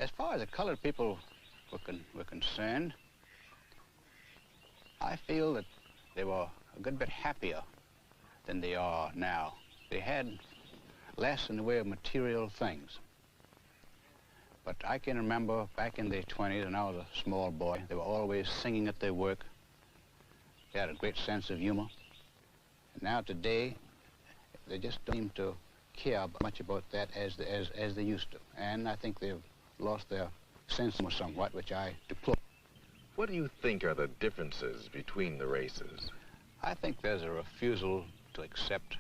As far as the colored people were concerned, I feel that they were a good bit happier than they are now. They had less in the way of material things. But I can remember back in the 20s, when I was a small boy, they were always singing at their work. They had a great sense of humor. And now today, they just don't seem to care much about that as they used to. And I think they've lost their sense of humor somewhat, which I deplore. What do you think are the differences between the races? I think there's a refusal to accept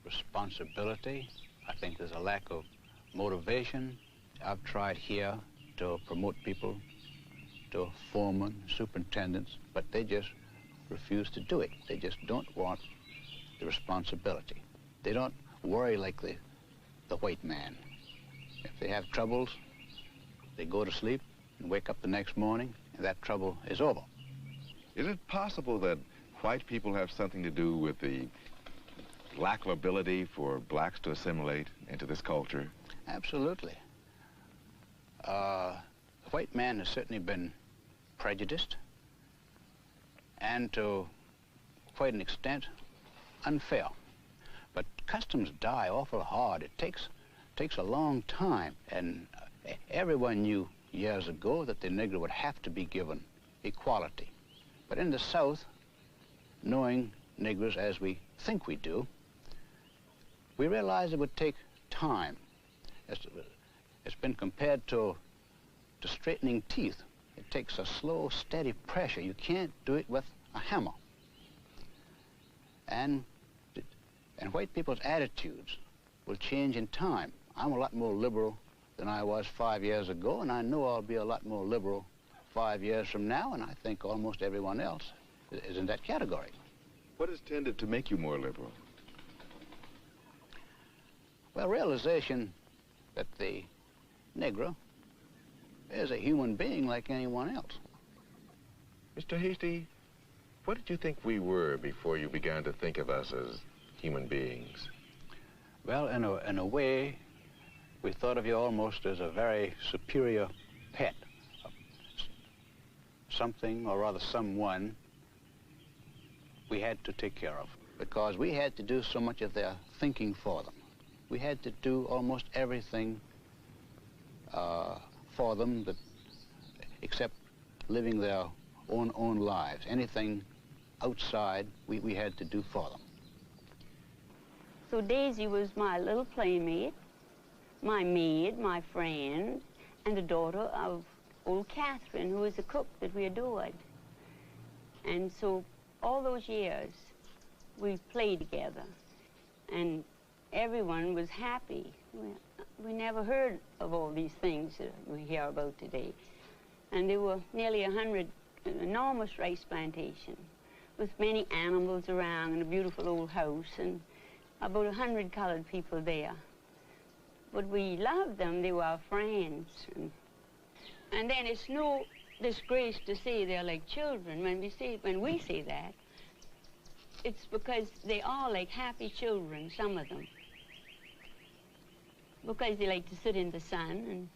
responsibility. I think there's a lack of motivation. I've tried here to promote people to foremen, superintendents, but they just refuse to do it. They just don't want the responsibility. They don't worry like the white man. If they have troubles, they go to sleep and wake up the next morning, and that trouble is over. Is it possible that white people have something to do with the lack of ability for blacks to assimilate into this culture? Absolutely. The white man has certainly been prejudiced and to quite an extent unfair. But customs die awful hard. It takes a long time, and everyone knew years ago that the Negro would have to be given equality. But in the South, knowing Negroes as we think we do, we realized it would take time. It's been compared to straightening teeth. It takes a slow, steady pressure. You can't do it with a hammer. And white people's attitudes will change in time. I'm a lot more liberal than I was 5 years ago, and I know I'll be a lot more liberal 5 years from now, and I think almost everyone else is in that category. What has tended to make you more liberal? Well, realization that the Negro is a human being like anyone else. Mr. Hasty, what did you think we were before you began to think of us as human beings? Well, in a way, we thought of you almost as a very superior pet. Something, or rather someone, we had to take care of, because we had to do so much of their thinking for them. We had to do almost everything for them, except living their own lives. Anything outside, we had to do for them. So Daisy was my little playmate, my maid, my friend, and the daughter of old Catherine, who was a cook that we adored. And so all those years, we played together, and everyone was happy. We never heard of all these things that we hear about today. And there were nearly 100 enormous rice plantation with many animals around and a beautiful old house and about 100 colored people there. But we loved them. They were our friends. And then it's no disgrace to say they're like children. When we say that, it's because they are like happy children, some of them. Because they like to sit in the sun and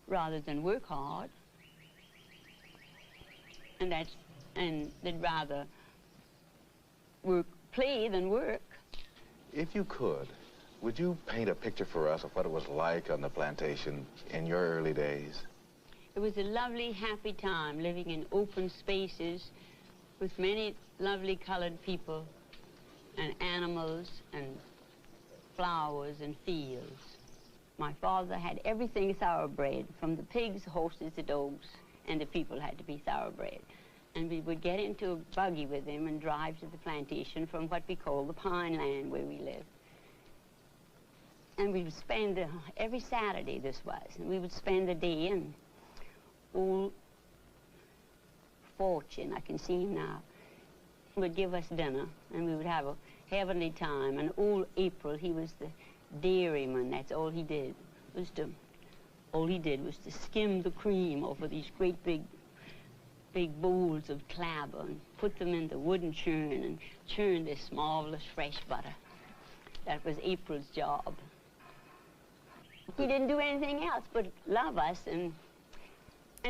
rather than work hard. And they'd rather play than work. If you could, would you paint a picture for us of what it was like on the plantation in your early days? It was a lovely, happy time living in open spaces with many lovely colored people and animals and flowers and fields. My father had everything thoroughbred, from the pigs, horses, the dogs, and the people had to be thoroughbred. And we would get into a buggy with him and drive to the plantation from what we call the Pine Land, where we lived. And we would spend, every Saturday this was, and we would spend the day in old Fortune, I can see him now, would give us dinner, and we would have a heavenly time. And old April, he was the dairyman. That's all he did. All he did was to skim the cream over these great big bowls of clabber and put them in the wooden churn and churn this marvelous fresh butter. That was April's job. He didn't do anything else but love us and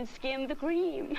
skim the cream.